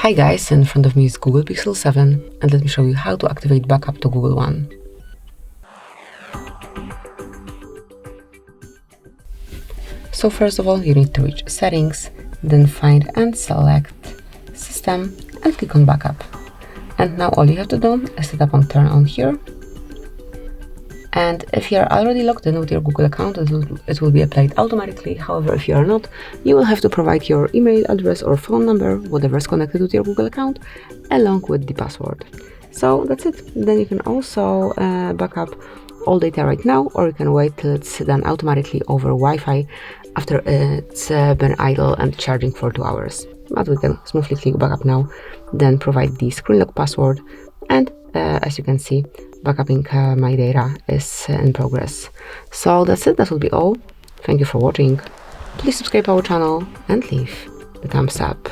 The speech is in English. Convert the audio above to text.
Hi guys, in front of me is Google Pixel 7 and let me show you how to activate backup to Google One. So first of all, you need to reach Settings, then find and select System and click on Backup. And now all you have to do is set up and turn on here. And if you are already logged in with your Google account, it will be applied automatically. However, if you are not, you will have to provide your email address or phone number, whatever is connected with your Google account, along with the password. So that's it. Then you can also back up all data right now, or you can wait till it's done automatically over Wi-Fi after it's been idle and charging for 2 hours. But we can smoothly click backup now, then provide the screen lock password, and as you can see, backupping my data is in progress. So that's it, that will be all. Thank you for watching. Please subscribe our channel and leave the thumbs up.